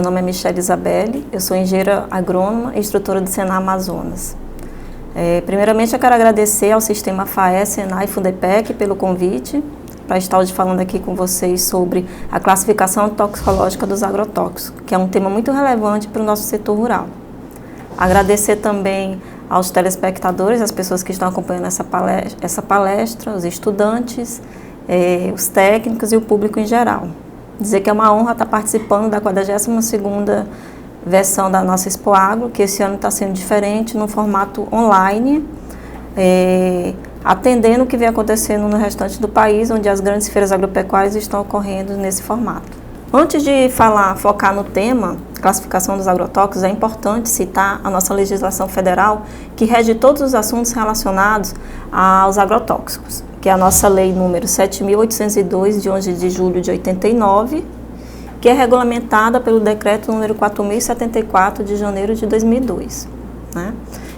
Meu nome é Michele Isabelle, eu sou engenheira agrônoma e instrutora do Senar Amazonas. Primeiramente, eu quero agradecer ao Sistema FAE, Senai e Fundepec pelo convite para estar hoje falando aqui com vocês sobre a classificação toxicológica dos agrotóxicos, que é um tema muito relevante para o nosso setor rural. Agradecer também aos telespectadores, as pessoas que estão acompanhando essa palestra, os estudantes, os técnicos e o público em geral. Dizer que é uma honra estar participando da 42ª versão da nossa Expo Agro, que esse ano está sendo diferente, no formato online, atendendo o que vem acontecendo no restante do país, onde as grandes feiras agropecuárias estão ocorrendo nesse formato. Antes de focar no tema, classificação dos agrotóxicos, é importante citar a nossa legislação federal, que rege todos os assuntos relacionados aos agrotóxicos, que é a nossa lei número 7.802, de 11 de julho de 89, que é regulamentada pelo decreto número 4.074, de janeiro de 2002. Né?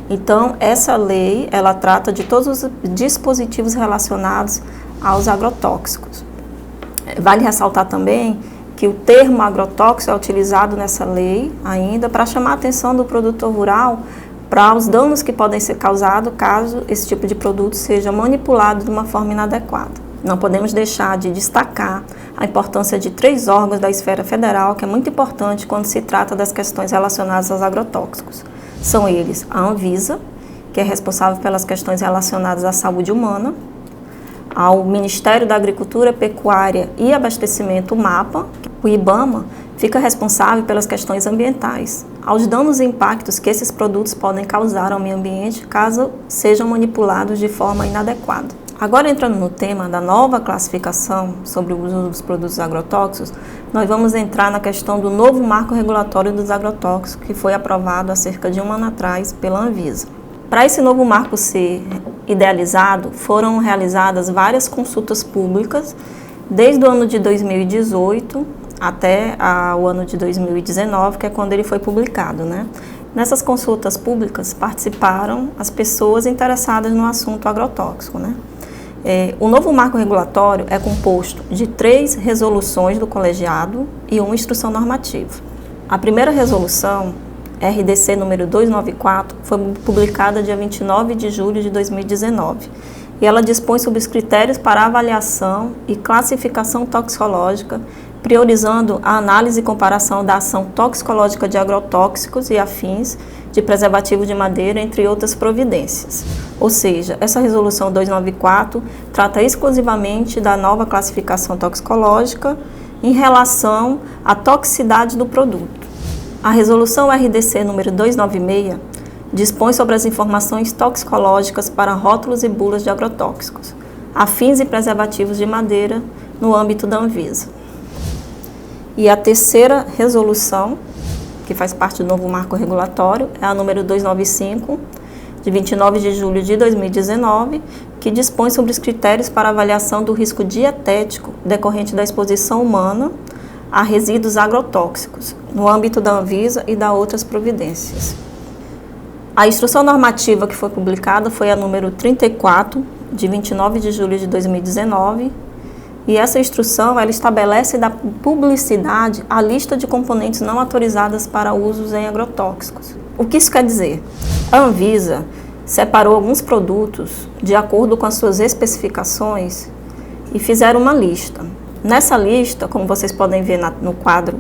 Então, essa lei, ela trata de todos os dispositivos relacionados aos agrotóxicos. Vale ressaltar também que o termo agrotóxico é utilizado nessa lei ainda para chamar a atenção do produtor rural para os danos que podem ser causados caso esse tipo de produto seja manipulado de uma forma inadequada. Não podemos deixar de destacar a importância de 3 órgãos da esfera federal, que é muito importante quando se trata das questões relacionadas aos agrotóxicos. São eles a Anvisa, que é responsável pelas questões relacionadas à saúde humana, ao Ministério da Agricultura, Pecuária e Abastecimento, o MAPA. O IBAMA fica responsável pelas questões ambientais, aos danos e impactos que esses produtos podem causar ao meio ambiente caso sejam manipulados de forma inadequada. Agora, entrando no tema da nova classificação sobre o uso dos produtos agrotóxicos, nós vamos entrar na questão do novo marco regulatório dos agrotóxicos, que foi aprovado há cerca de 1 ano atrás pela Anvisa. Para esse novo marco ser idealizado, foram realizadas várias consultas públicas, desde o ano de 2018 até o ano de 2019, que é quando ele foi publicado, né? Nessas consultas públicas participaram as pessoas interessadas no assunto agrotóxico, né? O novo marco regulatório é composto de 3 resoluções do colegiado e 1 instrução normativa. A primeira resolução, RDC número 294, foi publicada dia 29 de julho de 2019 e ela dispõe sobre os critérios para avaliação e classificação toxicológica, priorizando a análise e comparação da ação toxicológica de agrotóxicos e afins de preservativo de madeira, entre outras providências. Ou seja, essa resolução 294 trata exclusivamente da nova classificação toxicológica em relação à toxicidade do produto. A resolução RDC número 296 dispõe sobre as informações toxicológicas para rótulos e bulas de agrotóxicos, afins e preservativos de madeira no âmbito da Anvisa. E a terceira resolução, que faz parte do novo marco regulatório, é a número 295, de 29 de julho de 2019, que dispõe sobre os critérios para avaliação do risco dietético decorrente da exposição humana a resíduos agrotóxicos, no âmbito da Anvisa e da outras providências. A instrução normativa que foi publicada foi a número 34, de 29 de julho de 2019, e essa instrução ela estabelece da publicidade a lista de componentes não autorizadas para usos em agrotóxicos. O que isso quer dizer? A Anvisa separou alguns produtos de acordo com as suas especificações e fizeram uma lista. Nessa lista, como vocês podem ver no quadro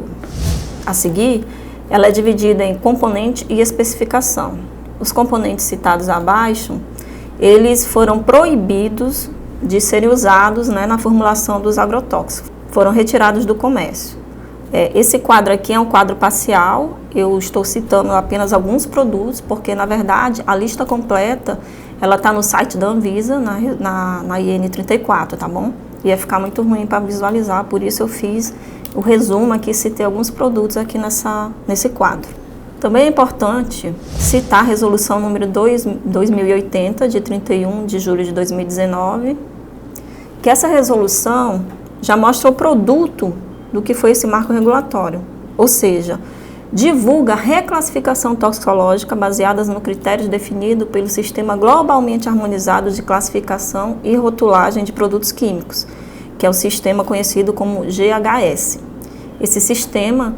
a seguir, ela é dividida em componente e especificação. Os componentes citados abaixo, eles foram proibidos de serem usados, né, na formulação dos agrotóxicos. Foram retirados do comércio. Esse quadro aqui é um quadro parcial, eu estou citando apenas alguns produtos, porque, na verdade, a lista completa, ela está no site da Anvisa, na IN 34, tá bom? Ia ficar muito ruim para visualizar, por isso eu fiz o resumo aqui, citei alguns produtos aqui nesse quadro. Também é importante citar a resolução número 2080, de 31 de julho de 2019, que essa resolução já mostra o produto do que foi esse marco regulatório, ou seja, divulga a reclassificação toxicológica baseadas no critério definido pelo Sistema Globalmente Harmonizado de Classificação e Rotulagem de Produtos Químicos, que é o sistema conhecido como GHS. Esse sistema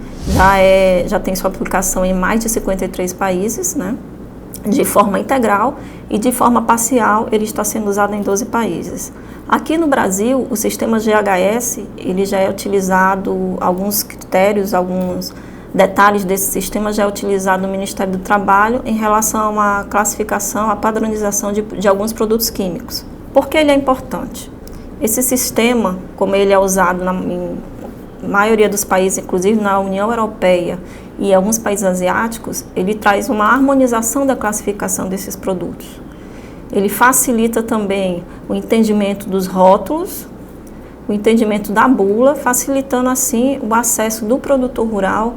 já tem sua aplicação em mais de 53 países, né? De forma integral, e de forma parcial ele está sendo usado em 12 países. Aqui no Brasil, o sistema GHS, ele já é utilizado, alguns critérios, alguns detalhes desse sistema já é utilizado no Ministério do Trabalho em relação à classificação, à padronização de alguns produtos químicos. Por que ele é importante? Esse sistema, como ele é usado em maioria dos países, inclusive na União Europeia e alguns países asiáticos, ele traz uma harmonização da classificação desses produtos. Ele facilita também o entendimento dos rótulos, o entendimento da bula, facilitando assim o acesso do produtor rural,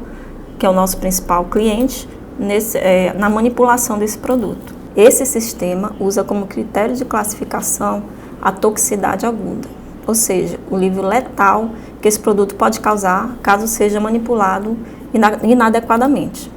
que é o nosso principal cliente, na manipulação desse produto. Esse sistema usa como critério de classificação a toxicidade aguda, ou seja, o nível letal que esse produto pode causar caso seja manipulado inadequadamente.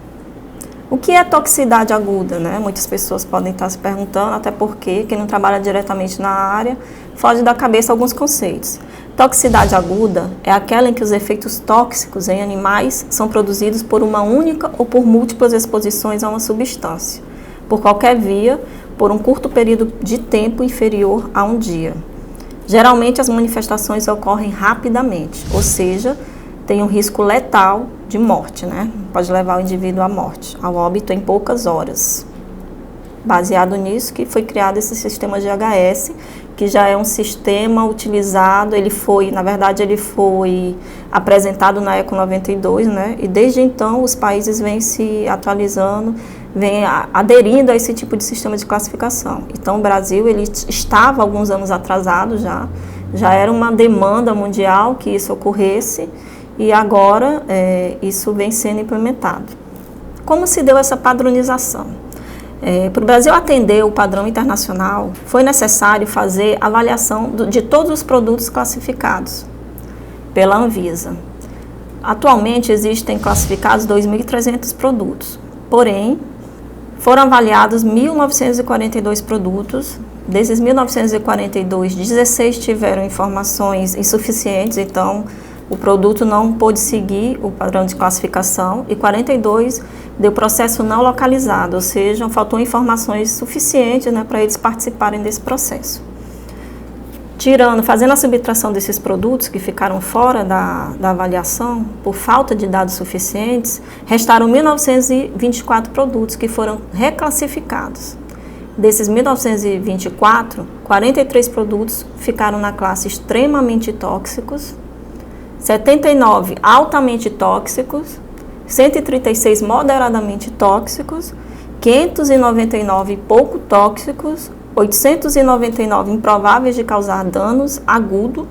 O que é toxicidade aguda, né? Muitas pessoas podem estar se perguntando, até porque quem não trabalha diretamente na área foge da cabeça alguns conceitos. Toxicidade aguda é aquela em que os efeitos tóxicos em animais são produzidos por uma única ou por múltiplas exposições a uma substância, por qualquer via, por um curto período de tempo inferior a um dia. Geralmente as manifestações ocorrem rapidamente, ou seja, tem um risco letal de morte, né? Pode levar o indivíduo à morte, ao óbito em poucas horas. Baseado nisso que foi criado esse sistema GHS, que já é um sistema utilizado, na verdade ele foi apresentado na ECO 92, né? E desde então os países vêm se atualizando, vêm aderindo a esse tipo de sistema de classificação. Então o Brasil, ele estava alguns anos atrasado já era uma demanda mundial que isso ocorresse, e agora isso vem sendo implementado. Como se deu essa padronização? Para o Brasil atender o padrão internacional, foi necessário fazer avaliação de todos os produtos classificados pela Anvisa. Atualmente existem classificados 2.300 produtos, porém foram avaliados 1.942 produtos. Desses 1.942, 16 tiveram informações insuficientes, então o produto não pôde seguir o padrão de classificação, e 42 deu processo não localizado, ou seja, faltou informações suficientes, né, para eles participarem desse processo. Fazendo a subtração desses produtos que ficaram fora da avaliação, por falta de dados suficientes, restaram 1.924 produtos que foram reclassificados. Desses 1.924, 43 produtos ficaram na classe extremamente tóxicos, 79 altamente tóxicos, 136 moderadamente tóxicos, 599 pouco tóxicos, 899 improváveis de causar danos agudos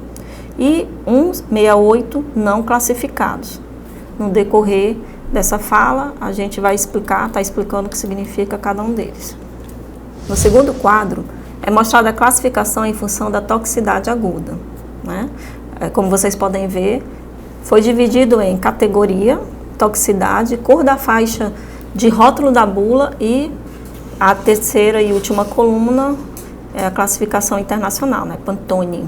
e 168 não classificados. No decorrer dessa fala, a gente vai está explicando o que significa cada um deles. No segundo quadro, é mostrada a classificação em função da toxicidade aguda, né? Como vocês podem ver, foi dividido em categoria, toxicidade, cor da faixa de rótulo da bula, e a terceira e última coluna é a classificação internacional, né? Pantone.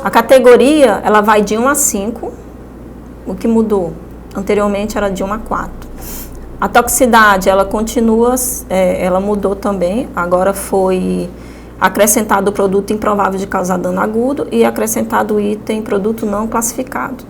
A categoria, ela vai de 1 a 5, o que mudou. Anteriormente era de 1 a 4. A toxicidade, ela continua, ela mudou também, agora foi acrescentado o produto improvável de causar dano agudo e acrescentado o item produto não classificado.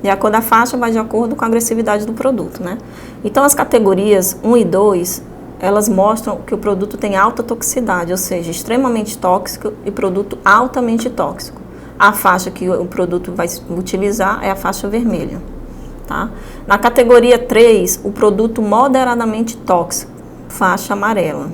E a cor da faixa vai de acordo com a agressividade do produto, né? Então as categorias 1 e 2, elas mostram que o produto tem alta toxicidade, ou seja, extremamente tóxico e produto altamente tóxico. A faixa que o produto vai utilizar é a faixa vermelha, tá? Na categoria 3, o produto moderadamente tóxico, faixa amarela.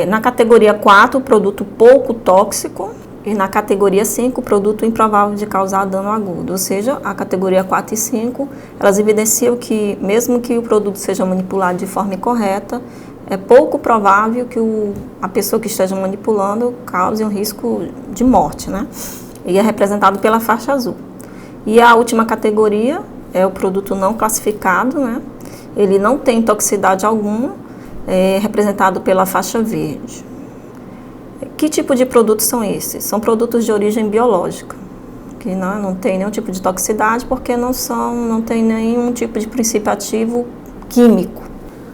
Na categoria 4, o produto pouco tóxico, e na categoria 5, o produto improvável de causar dano agudo. Ou seja, a categoria 4 e 5, elas evidenciam que, mesmo que o produto seja manipulado de forma incorreta, é pouco provável que a pessoa que esteja manipulando cause um risco de morte, né? E é representado pela faixa azul. E a última categoria é o produto não classificado, né? Ele não tem toxicidade alguma, é representado pela faixa verde. Que tipo de produtos são esses? São produtos de origem biológica, que não tem nenhum tipo de toxicidade, porque não tem nenhum tipo de princípio ativo químico.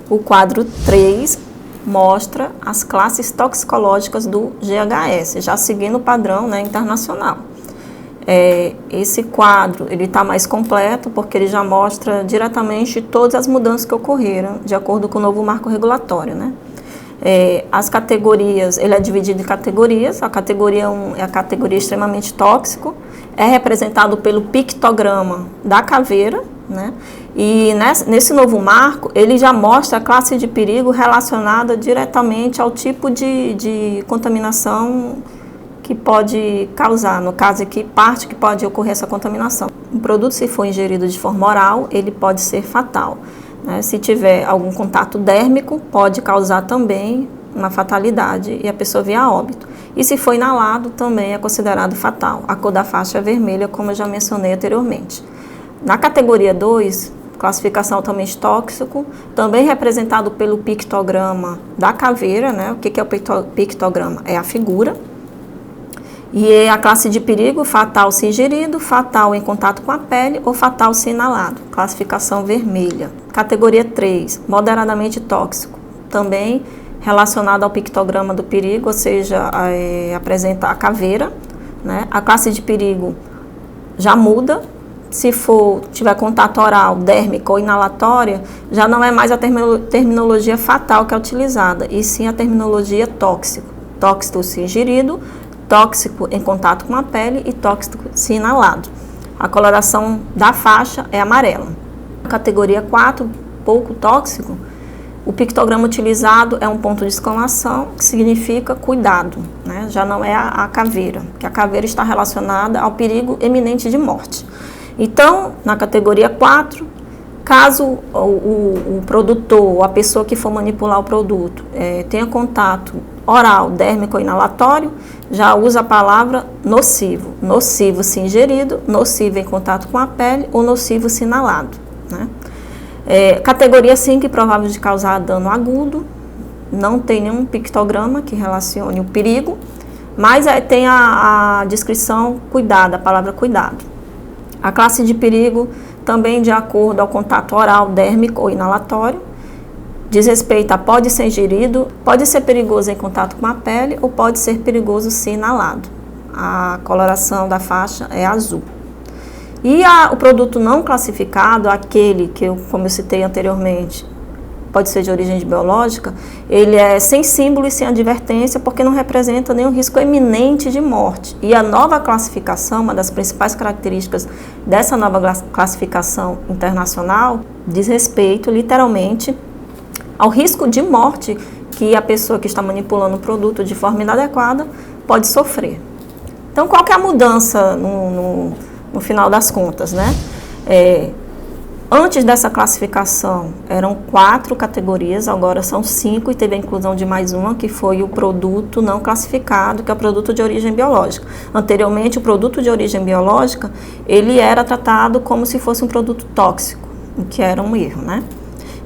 O quadro 3 mostra as classes toxicológicas do GHS, já seguindo o padrão, né, internacional. Esse quadro ele está mais completo porque ele já mostra diretamente todas as mudanças que ocorreram de acordo com o novo marco regulatório, né? As categorias, ele é dividido em categorias. A categoria 1 é a categoria extremamente tóxico, é representado pelo pictograma da caveira, né? E nesse novo marco, ele já mostra a classe de perigo relacionada diretamente ao tipo de contaminação que pode causar, no caso aqui, parte que pode ocorrer essa contaminação. O produto, se for ingerido de forma oral, ele pode ser fatal, né? Se tiver algum contato dérmico, pode causar também uma fatalidade e a pessoa vir a óbito. E se for inalado, também é considerado fatal. A cor da faixa é vermelha, como eu já mencionei anteriormente. Na categoria 2, classificação altamente tóxico, também representado pelo pictograma da caveira, né? O que é o pictograma? É a figura. E a classe de perigo, fatal se ingerido, fatal em contato com a pele ou fatal se inalado, classificação vermelha. Categoria 3, moderadamente tóxico, também relacionado ao pictograma do perigo, ou seja, apresenta a caveira, né? A classe de perigo já muda, se tiver contato oral, dérmico ou inalatória, já não é mais a terminologia fatal que é utilizada, e sim a terminologia tóxico. Tóxico se ingerido, tóxico em contato com a pele e tóxico se inalado. A coloração da faixa é amarela. Categoria 4, pouco tóxico, o pictograma utilizado é um ponto de exclamação, que significa cuidado, né? Já não é a caveira, que a caveira está relacionada ao perigo eminente de morte. Então, na categoria 4, caso o produtor ou a pessoa que for manipular o produto tenha contato oral, dérmico ou inalatório, já usa a palavra nocivo. Nocivo se ingerido, nocivo em contato com a pele ou nocivo se inalado, né? Categoria 5, provável de causar dano agudo, não tem nenhum pictograma que relacione o perigo, mas tem a descrição cuidado, a palavra cuidado. A classe de perigo também de acordo ao contato oral, dérmico ou inalatório, diz respeito a pode ser ingerido, pode ser perigoso em contato com a pele ou pode ser perigoso se inalado. A coloração da faixa é azul. E o produto não classificado, aquele que, como eu citei anteriormente, pode ser de origem biológica, ele é sem símbolo e sem advertência porque não representa nenhum risco eminente de morte. E a nova classificação, uma das principais características dessa nova classificação internacional, diz respeito literalmente ao risco de morte que a pessoa que está manipulando o produto de forma inadequada pode sofrer. Então, qual que é a mudança no final das contas, né? Antes dessa classificação eram 4 categorias, agora são 5 e teve a inclusão de mais uma, que foi o produto não classificado, que é o produto de origem biológica. Anteriormente, o produto de origem biológica, ele era tratado como se fosse um produto tóxico, o que era um erro, né?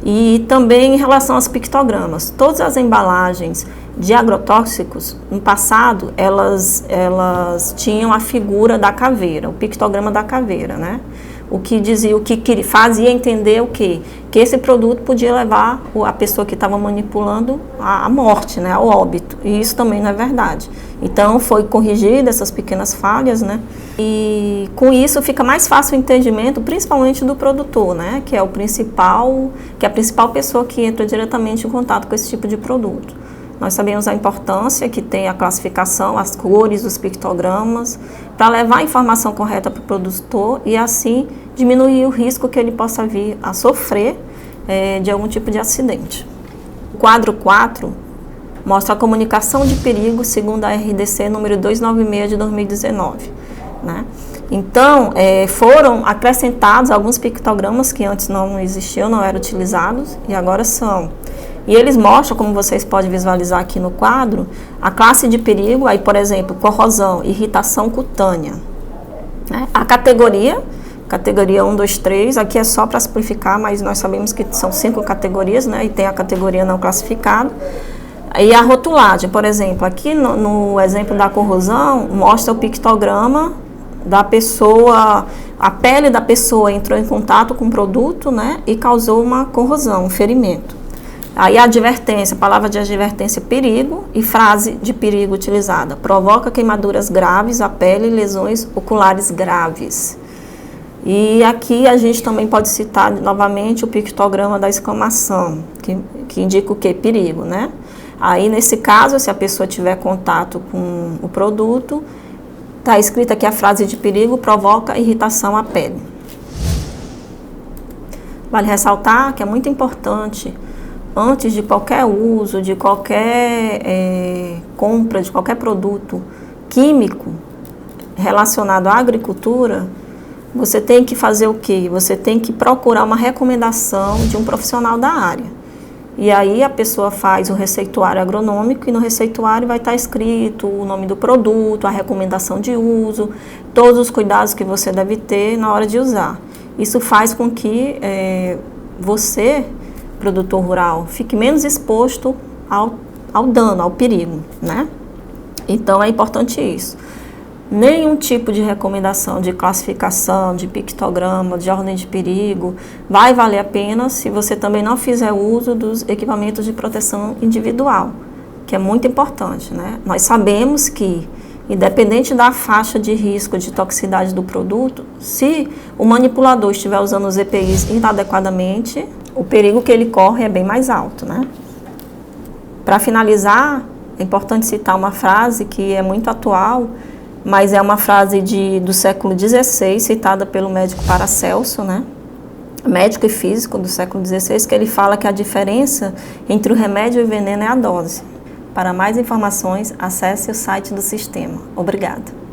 E também em relação aos pictogramas, todas as embalagens de agrotóxicos, no passado, elas tinham a figura da caveira, o pictograma da caveira, né? O que fazia entender o quê? Que esse produto podia levar a pessoa que estava manipulando à morte, né? Ao óbito. E isso também não é verdade. Então, foi corrigida essas pequenas falhas, né? E com isso fica mais fácil o entendimento, principalmente do produtor, né? Que é a principal pessoa que entra diretamente em contato com esse tipo de produto. Nós sabemos a importância que tem a classificação, as cores, os pictogramas, para levar a informação correta para o produtor e assim diminuir o risco que ele possa vir a sofrer de algum tipo de acidente. O quadro 4 mostra a comunicação de perigo segundo a RDC número 296 de 2019. Né? Então, foram acrescentados alguns pictogramas que antes não existiam, não eram utilizados e agora são. E eles mostram, como vocês podem visualizar aqui no quadro, a classe de perigo, aí, por exemplo, corrosão, irritação cutânea. Né? A categoria 1, 2, 3, aqui é só para simplificar, mas nós sabemos que são 5 categorias, né? E tem a categoria não classificada. E a rotulagem, por exemplo, aqui no exemplo da corrosão, mostra o pictograma da pessoa, a pele da pessoa entrou em contato com o produto, né, e causou uma corrosão, um ferimento. Aí a advertência, a palavra de advertência, perigo, e frase de perigo utilizada: provoca queimaduras graves à pele e lesões oculares graves. E aqui a gente também pode citar novamente o pictograma da exclamação, que indica o quê? Perigo, né? Aí nesse caso, se a pessoa tiver contato com o produto, está escrita aqui a frase de perigo: provoca irritação à pele. Vale ressaltar que é muito importante, antes de qualquer uso, de qualquer compra, de qualquer produto químico relacionado à agricultura, você tem que fazer o quê? Você tem que procurar uma recomendação de um profissional da área. E aí a pessoa faz o receituário agronômico, e no receituário vai estar escrito o nome do produto, a recomendação de uso, todos os cuidados que você deve ter na hora de usar. Isso faz com que você, produtor rural, fique menos exposto ao dano, ao perigo, né? Então é importante isso. Nenhum tipo de recomendação de classificação, de pictograma, de ordem de perigo vai valer a pena se você também não fizer uso dos equipamentos de proteção individual, que é muito importante, né? Nós sabemos que, independente da faixa de risco de toxicidade do produto, se o manipulador estiver usando os EPIs inadequadamente, o perigo que ele corre é bem mais alto, né? Para finalizar, é importante citar uma frase que é muito atual, mas é uma frase do século XVI, citada pelo médico Paracelso, né? Médico e físico do século XVI, que ele fala que a diferença entre o remédio e o veneno é a dose. Para mais informações, acesse o site do sistema. Obrigada.